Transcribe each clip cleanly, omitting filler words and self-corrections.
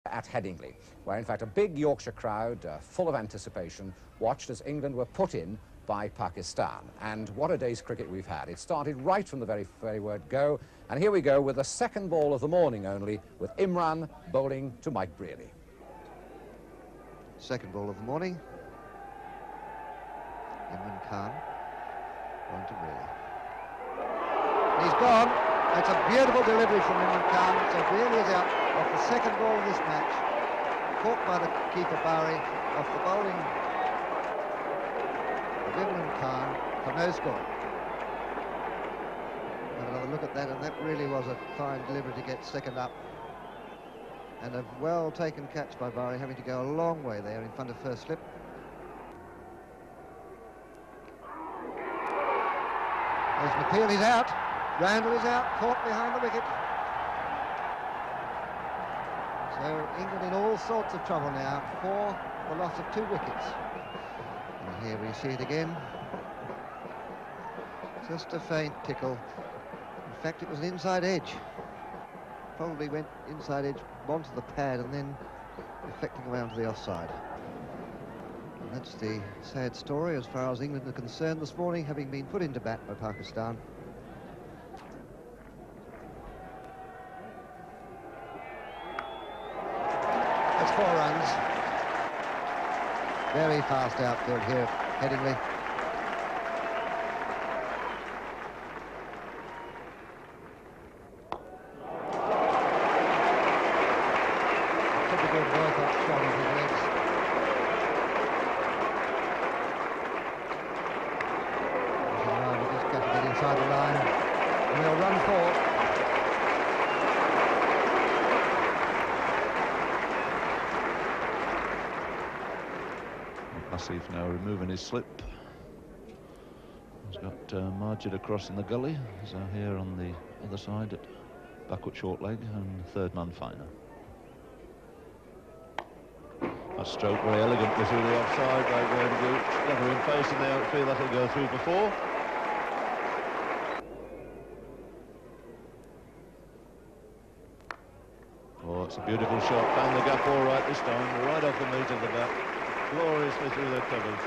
at Headingley, where in fact a big Yorkshire crowd, full of anticipation, watched as England were put in by Pakistan. And what a day's cricket we've had. It started right from the very word go, and here we go with the second ball of the morning only, with Imran bowling to Mike Brearley. Second ball of the morning. Imran Khan going to Brearley. He's gone. That's a beautiful delivery from Imran Khan. So Brearley is out off the second ball of this match. Caught by the keeper Bari off the bowling of Imran Khan for no score. Have another look at that, and that really was a fine delivery to get second up. And a well-taken catch by Bari, having to go a long way there in front of first slip. There's McPeel, he's out. Randall is out, caught behind the wicket. So England in all sorts of trouble now for the loss of 2 wickets. And here we see it again. Just a faint tickle. In fact, it was an inside edge. Probably went inside edge onto the pad and then deflecting around to the offside. And that's the sad story as far as England are concerned this morning, having been put into bat by Pakistan. That's 4 runs. Very fast outfield here at Headingley. Typical Boycott shot of his legs. We just got to get inside the line. And we'll run 4. Asif now removing his slip. He's got Majid across in the gully. So here on the other side at backward short leg, and third man finer. That stroke very elegantly through the offside by Graham Gooch. Never in face in the outfield, that'll go through for 4. Oh, it's a beautiful shot. Found the gap all right this time, right off the meat of the bat. Gloriously through their covers.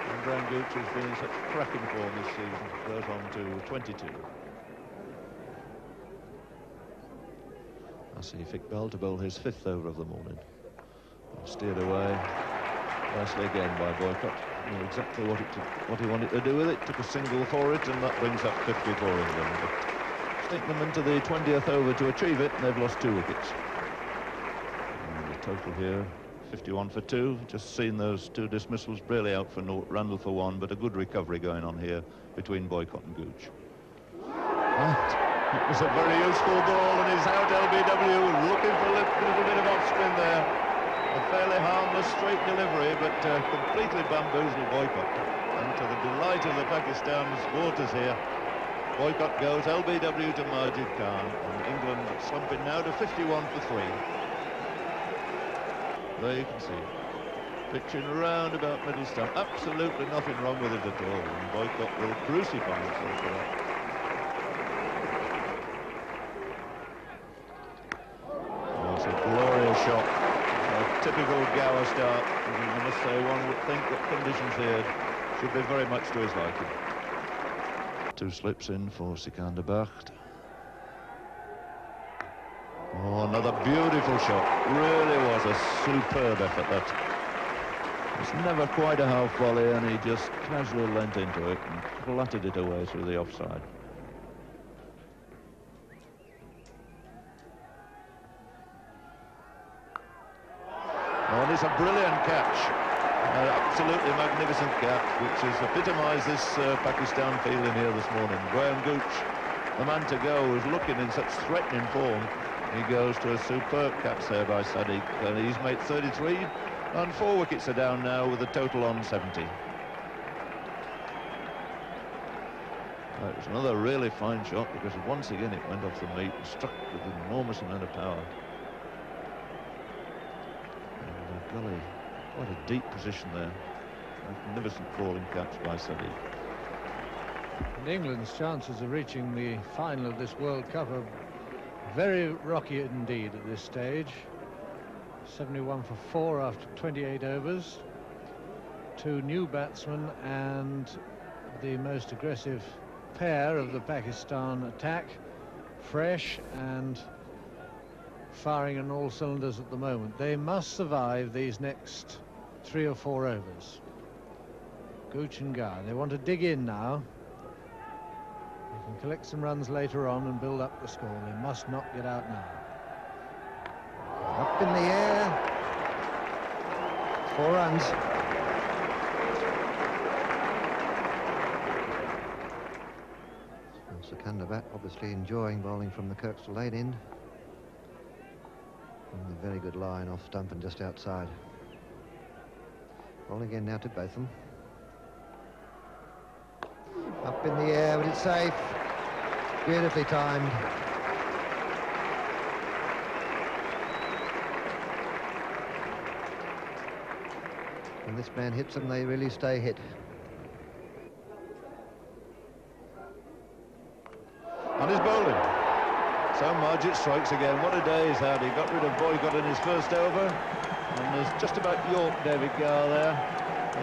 And Graham Gooch has been in such cracking form this season. Goes on to 22. Asif Iqbal to bowl his 5th over of the morning. Steered away nicely again by Boycott. Knew exactly what he wanted to do with it. Took a single for it, and that brings up 54 England. But stick them into the 20th over to achieve it, and they've lost 2 wickets. And the total here, 51 for 2. Just seen those 2 dismissals. Brearley out for 0, Randall for 1, but a good recovery going on here between Boycott and Gooch. Right. It was a very useful ball, and he's out. LBW looking for a little bit of off-spin there. A fairly harmless straight delivery, but completely bamboozled Boycott. And to the delight of the Pakistan's supporters here, Boycott goes LBW to Majid Khan, and England slumping now to 51 for 3. There you can see, pitching around about middle stump. Absolutely nothing wrong with it at all, and Boycott will crucify himself for that. Oh, it's a glorious shot. Typical Gower start. I must say, one would think that conditions here should be very much to his liking. 2 slips in for Sikander Bakht. Oh, another beautiful shot. Really was a superb effort, that. It's never quite a half volley, and he just casually leant into it and flattered it away through the offside. Oh, and it's a brilliant catch. An absolutely magnificent catch, which has epitomised this Pakistan feeling here this morning. Graham Gooch, the man to go, is looking in such threatening form. He goes to a superb catch there by Sadiq, and he's made 33, and 4 wickets are down now with a total on 70. It was another really fine shot, because once again it went off the meat and struck with an enormous amount of power. Gully, quite a deep position there. Magnificent bowling catch by Sadiq. And England's chances of reaching the final of this World Cup are very rocky indeed at this stage. 71 for 4 after 28 overs. 2 new batsmen and the most aggressive pair of the Pakistan attack, fresh and firing on all cylinders at the moment. They must survive these next 3 or 4 overs. Gooch and Gower, they want to dig in now. They can collect some runs later on and build up the score. They must not get out now. Up in the air. 4 runs. And Sikandar Bat obviously enjoying bowling from the Kirkstall Lane end. And a very good line off stump and just outside. Ball again now to Botham. Up in the air, but it's safe. Beautifully timed. When this man hits them, they really stay hit. On his bowling. So Margit strikes again. What a day he's had. He got rid of Boycott in his first over. And there's just about York, David Gower there,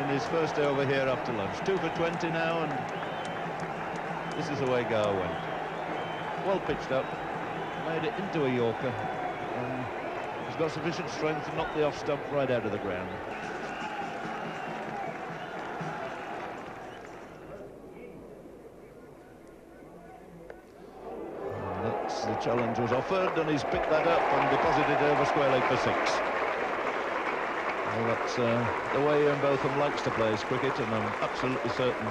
in his first over here after lunch. 2 for 20 now, and this is the way Gower went. Well pitched up, made it into a Yorker, and he's got sufficient strength to knock the off stump right out of the ground. And that's the challenge was offered, and he's picked that up and deposited it over square leg for 6. Well, that's the way Ian Botham likes to play his cricket, and I'm absolutely certain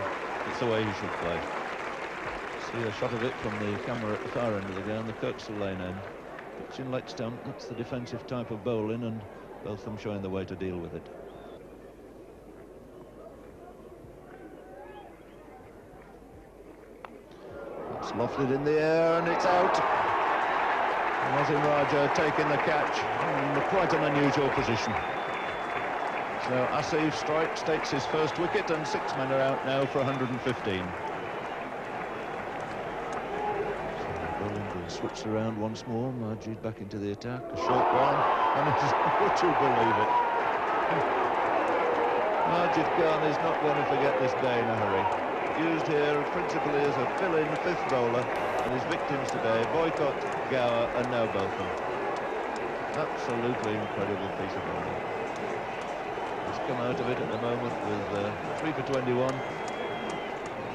it's the way he should play. See a shot of it from the camera at the far end of the ground, the Kirkstall Lane end. Pitching leg stump, that's the defensive type of bowling, and Botham showing the way to deal with it. It's lofted in the air, and it's out. Nazim Raja taking the catch in quite an unusual position. So Asif strikes, takes his first wicket, and 6 men are out now for 115. Switched around once more. Majid back into the attack. A short one, and it's, would you believe it? Majid Khan is not going to forget this day in a hurry. Used here principally as a fill-in 5th bowler, and his victims today, Boycott, Gower, and now Botham. Absolutely incredible piece of bowling. He's come out of it at the moment with 3 for 21.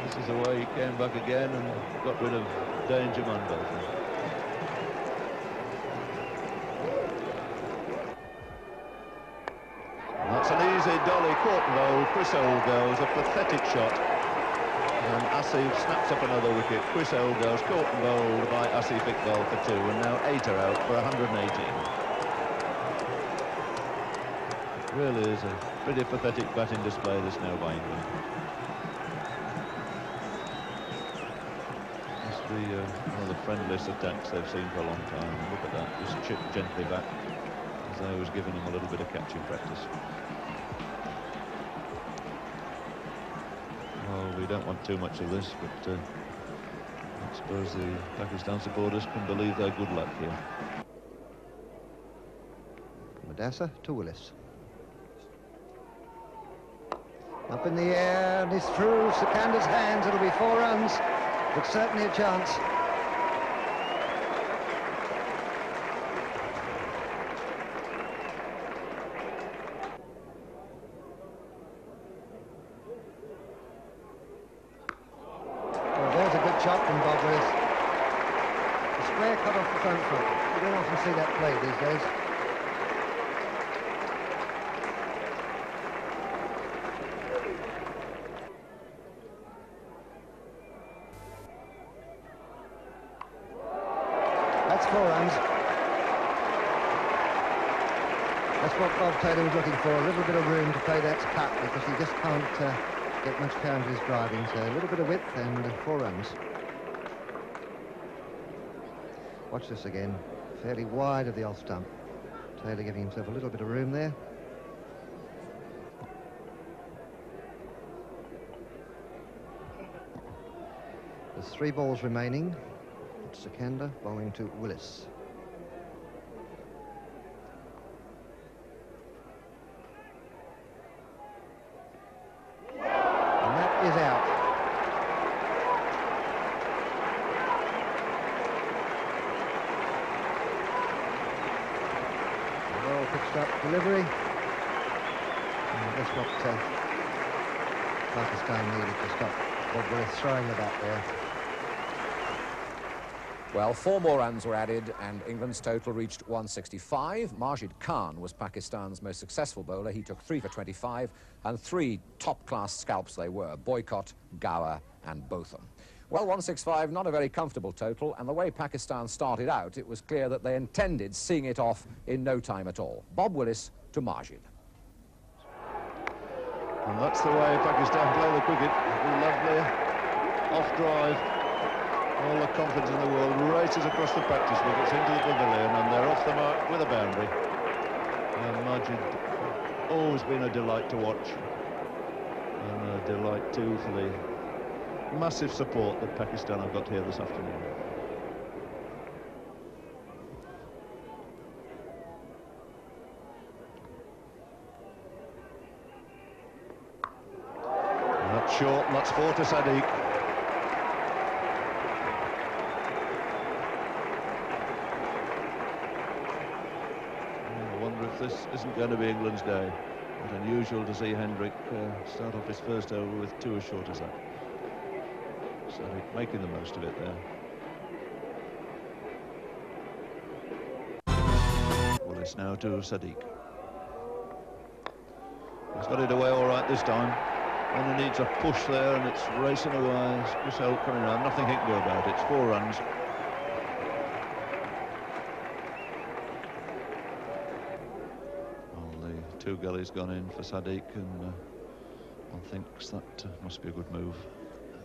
This is the way he came back again and got rid of danger man Botham. That's an easy dolly caught bowl. Chris Old goes, a pathetic shot. And Asif snaps up another wicket. Chris Old goes, caught and bowled by Asif Iqbal for 2, and now 8 are out for 118. Really is a pretty pathetic batting display this now by England. Must be one of the friendliest attacks they've seen for a long time. And look at that, just chipped gently back, as though he was giving him a little bit of catching practice. Well, we don't want too much of this, but I suppose the Pakistan supporters can believe their good luck here. Madassa to Willis. Up in the air, and it's through Sikandar's hands. It'll be 4 runs, but certainly a chance. Well, there's a good shot from Bob Willis. A square cut off the front foot. You don't often see that play these days. That's 4 runs. That's what Bob Taylor was looking for, a little bit of room to play that cut, because he just can't get much power into his driving, so a little bit of width and 4 runs. Watch this again, fairly wide of the off stump. Taylor giving himself a little bit of room there. There's 3 balls remaining. Sikandar bowling to Willis. pitched up delivery. And that's what Pakistan needed to stop Bob Willis throwing the bat there. Well, 4 more runs were added and England's total reached 165. Majid Khan was Pakistan's most successful bowler. He took 3 for 25 and 3 top-class scalps they were, Boycott, Gower and Botham. Well, 165, not a very comfortable total, and the way Pakistan started out, it was clear that they intended seeing it off in no time at all. Bob Willis to Majid. And that's the way Pakistan play the cricket. Lovely off drive. All the confidence in the world races across the practice wickets into the pavilion, and they're off the mark with a boundary. And Majid, always been a delight to watch, and a delight too for the massive support that Pakistan have got here this afternoon. And that's short, and that's 4 to Sadiq. This isn't going to be England's day. It's unusual to see Hendrick start off his first over with 2 as short as that. Sadiq making the most of it there. Willis now to Sadiq. He's got it away all right this time. Only needs a push there, and it's racing away. Chris Holt coming around. Nothing he can do about it. It's 4 runs. Two gullies gone in for Sadiq, and one thinks that must be a good move.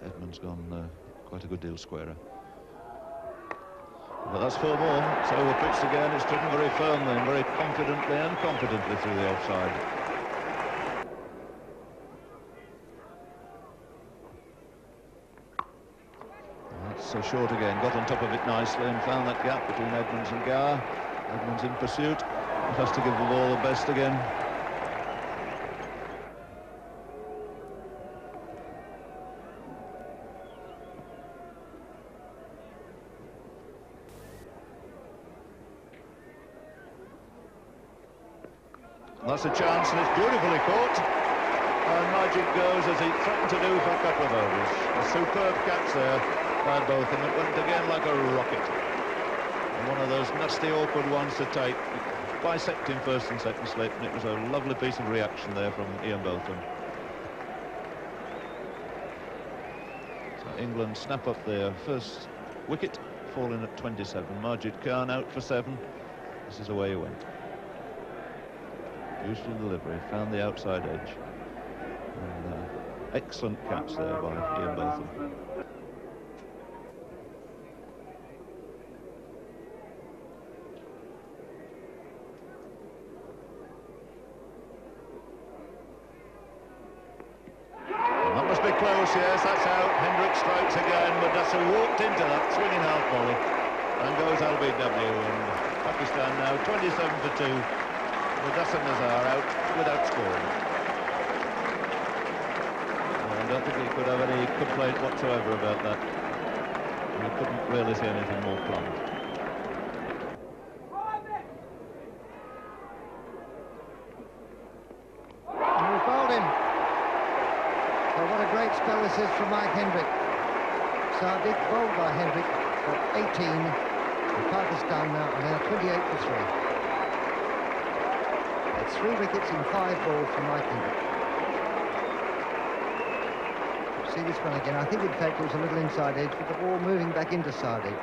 Edmund's gone quite a good deal squarer. But that's 4 more. It's over-pitched again. It's driven very firmly and very confidently and competently through the offside. And that's so short again. Got on top of it nicely and found that gap between Edmonds and Gower. Edmonds in pursuit. He has to give the ball the best again. That's a chance, and it's beautifully caught. And Majid goes as he threatened to do for a couple of overs. A superb catch there by both, and it went again like a rocket. And one of those nasty, awkward ones to take. Bisecting first and second slip, and it was a lovely piece of reaction there from Ian Botham. So England snap up their first wicket, falling at 27. Majid Khan out for 7. This is the way he went. Useful delivery, found the outside edge. And, excellent catch there by Ian Botham. And that must be close, yes, that's out. Hendrick strikes again, but Dasser walked into that swinging half volley and goes LBW, and Pakistan now 27 for 2. Dasser Nazar out without scoring. I don't think he could have any complaint whatsoever about that. We couldn't really see anything more plumb. And we bowled him. So what a great spell this is from Mike Hendrick. Sadiq bowled by Hendrick for 18. And Pakistan now are now 28 for 3. 3 wickets in 5 balls from Mike Hendrick. See this one again. I think in fact it was a little inside edge, but the ball moving back into Sadiq.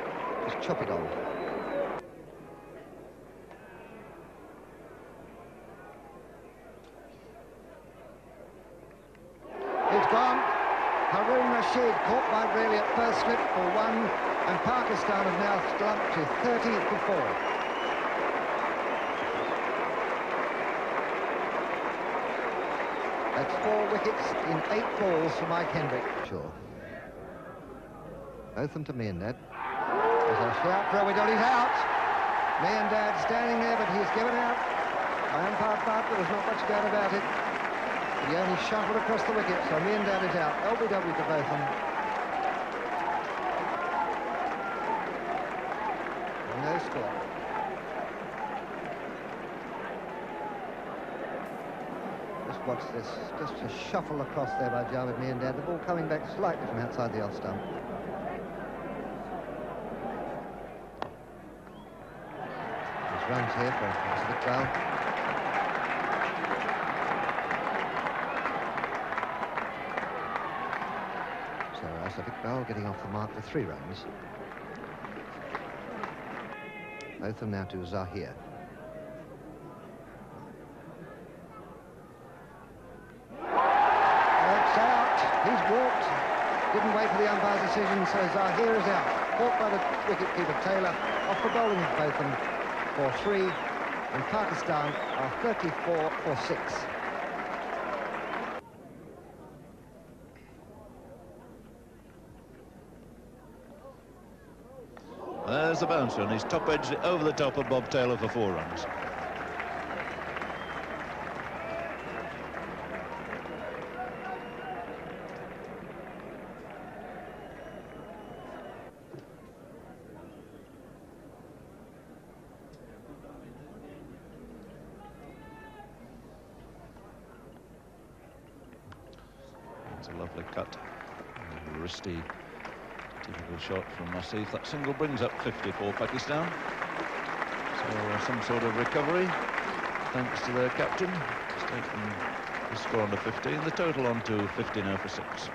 Just chop it on. It's gone. Haroon Rashid caught by Braley at first slip for 1, and Pakistan have now slumped to 30 for 4. That's 4 wickets in 8 balls for Mike Hendrick. Sure. Botham to Miandad. There's a shout for Owidoll, he's out. Miandad standing there, but he's given out. By umpire Bart, there was not much doubt about it. He only shuffled across the wicket, so Miandad is out. LBW to Botham. No score. watch this. Just a shuffle across there by Javed Miandad. The ball coming back slightly from outside the off stump. There's runs here for Pacific Iqbal. So Asad Iqbal getting off the mark with 3 runs. Both of them now to Zahir. He's walked, didn't wait for the umpire's decision, so Zahir is out. Caught by the wicket-keeper Taylor, off the bowling of Botham for 3, and Pakistan are 34 for 6. There's the bouncer, and he's top edged it over the top of Bob Taylor for 4 runs. It's a lovely cut, a wristy, typical shot from Asif. That single brings up 54 Pakistan. So some sort of recovery, thanks to their captain. He's taken the score on to 15, the total on to 50 now for 6.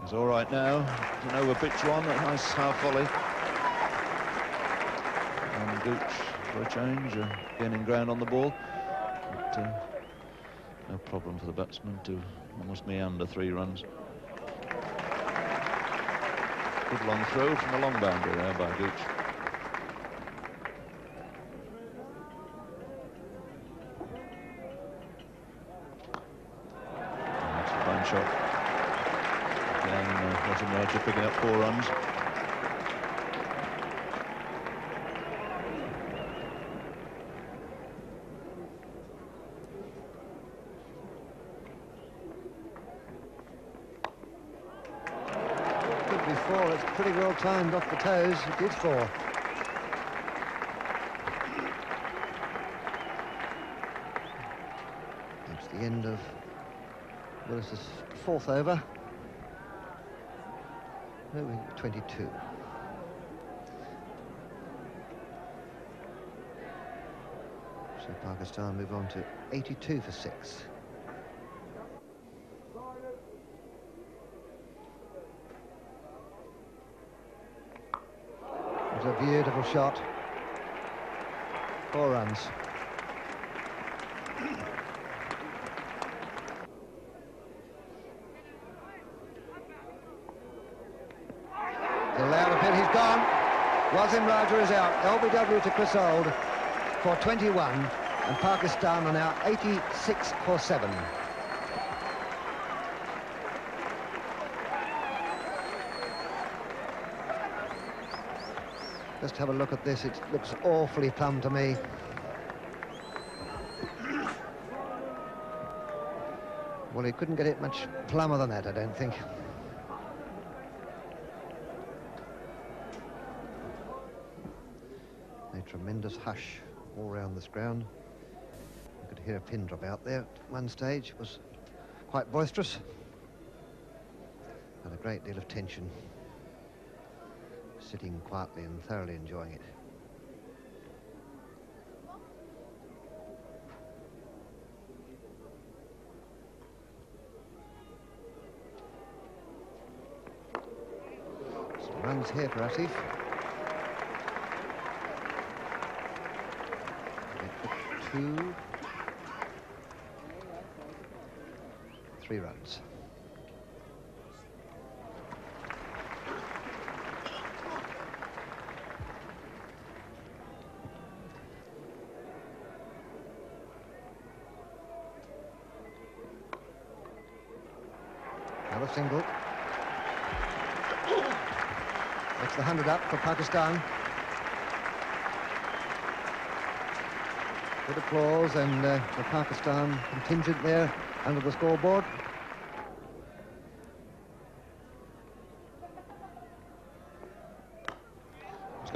He's all right now. It's an over-pitch one, a nice half volley. And Gooch for a change, gaining ground on the ball. But, no problem for the batsman to almost meander 3 runs. Good long throw from a long boundary there by Gooch. That's a fine shot. Again, Roger Raja picking up 4 runs. It's pretty well timed off the toes. It did 4. It's the end of Willis's 4th over. No, 22. So Pakistan move on to 82 for 6. It was a beautiful shot. 4 runs. He's allowed a bit, he's gone. Wasim Raja is out. LBW to Chris Old for 21, and Pakistan are now 86 for 7. Just have a look at this. It looks awfully plumb to me. Well, he couldn't get it much plumber than that, I don't think. A tremendous hush all round this ground. You could hear a pin drop out there at one stage. It was quite boisterous. And a great deal of tension. Sitting quietly and thoroughly enjoying it. Some runs here for Asif. 2, 3 runs. Another single. That's the 100 up for Pakistan. Good applause, and the Pakistan contingent there under the scoreboard.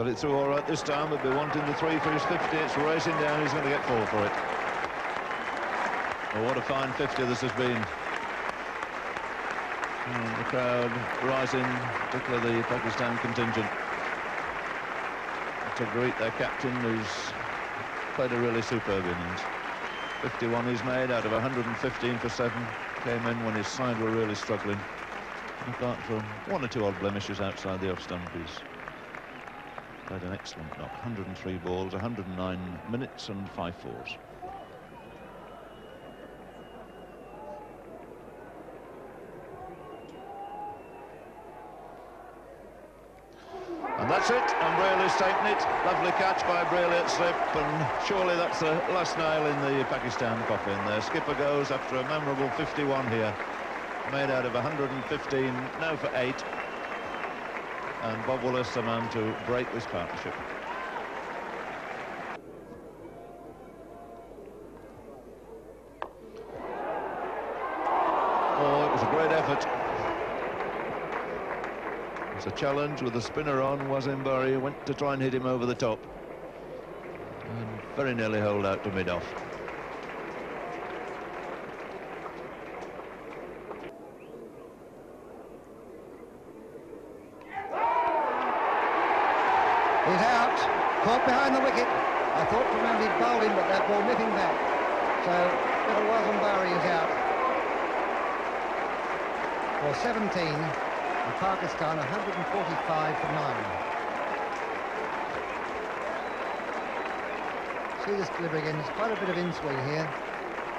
Got it through all right this time, but be wanting the 3 for his 50. It's racing down, he's going to get 4 for it. Oh, what a fine 50 this has been. And the crowd rising, particularly the Pakistan contingent, to greet their captain, who's played a really superb innings. 51 he's made out of 115 for 7. Came in when his side were really struggling. Apart from 1 or 2 odd blemishes outside the off stump, he's played an excellent knock. 103 balls, 109 minutes and 5 fours. And that's it, and Braley's taken it. Lovely catch by Braley at slip, and surely that's the last nail in the Pakistan coffin. Their skipper goes after a memorable 51 here, made out of 115, now for 8. And Bob Willis, the man to break this partnership. Oh, it was a great effort. It's a challenge with the spinner on. Wasim Bari went to try and hit him over the top, and very nearly holed out to mid-off. He's out, caught behind the wicket. I thought for a moment he'd bowled him, but that ball nipping back. So little Wasim Bari is out for 17, and Pakistan 145 for 9. See this delivery again, there's quite a bit of in-swing here.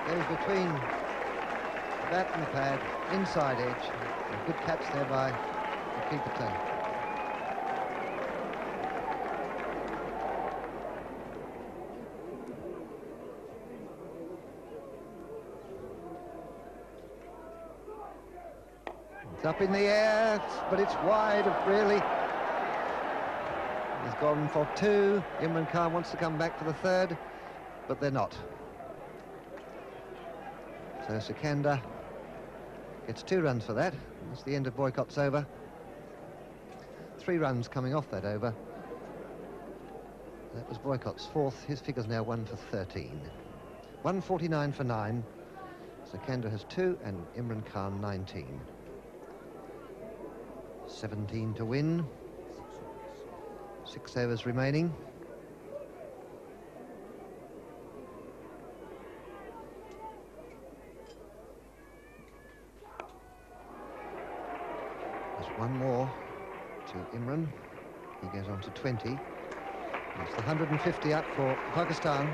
Goes between the bat and the pad, inside edge. A good catch there by the keeper team. It's up in the air, but it's wide of Braley. He's gone for 2. Imran Khan wants to come back for the 3rd, but they're not. So Sikandar gets 2 runs for that. That's the end of Boycott's over. 3 runs coming off that over. That was Boycott's 4th. His figure's now 1 for 13. 149 for 9. Sikandar has 2 and Imran Khan 19. 17 to win. 6 overs remaining. There's 1 more to Imran. He goes on to 20. It's the 150 up for Pakistan.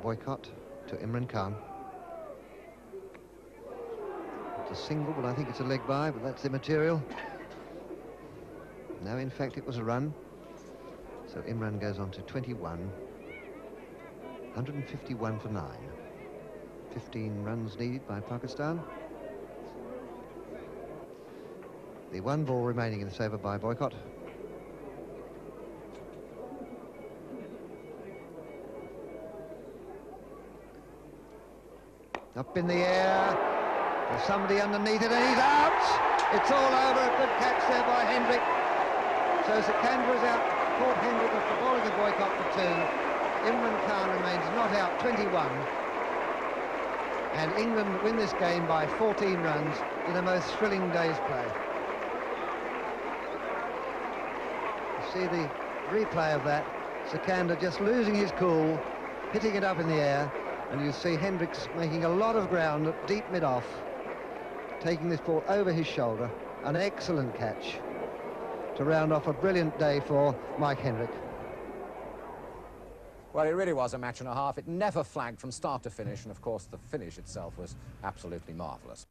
Boycott to Imran Khan. It's a single, but I think it's a leg by, but that's immaterial. No, in fact, it was a run. So Imran goes on to 21. 151 for 9. 15 runs needed by Pakistan. The 1 ball remaining in this over by Boycott. Up in the air, there's somebody underneath it, and he's out! It's all over, a good catch there by Hendrick. So Sikandar is out, caught Hendrick after bowling the Boycott for 2. Imran Khan remains not out, 21. And England win this game by 14 runs in a most thrilling day's play. You see the replay of that, Sikandar just losing his cool, hitting it up in the air. And you see Hendricks making a lot of ground at deep mid-off, taking this ball over his shoulder. An excellent catch to round off a brilliant day for Mike Hendrick. Well, it really was a match and a half. It never flagged from start to finish, and of course the finish itself was absolutely marvellous.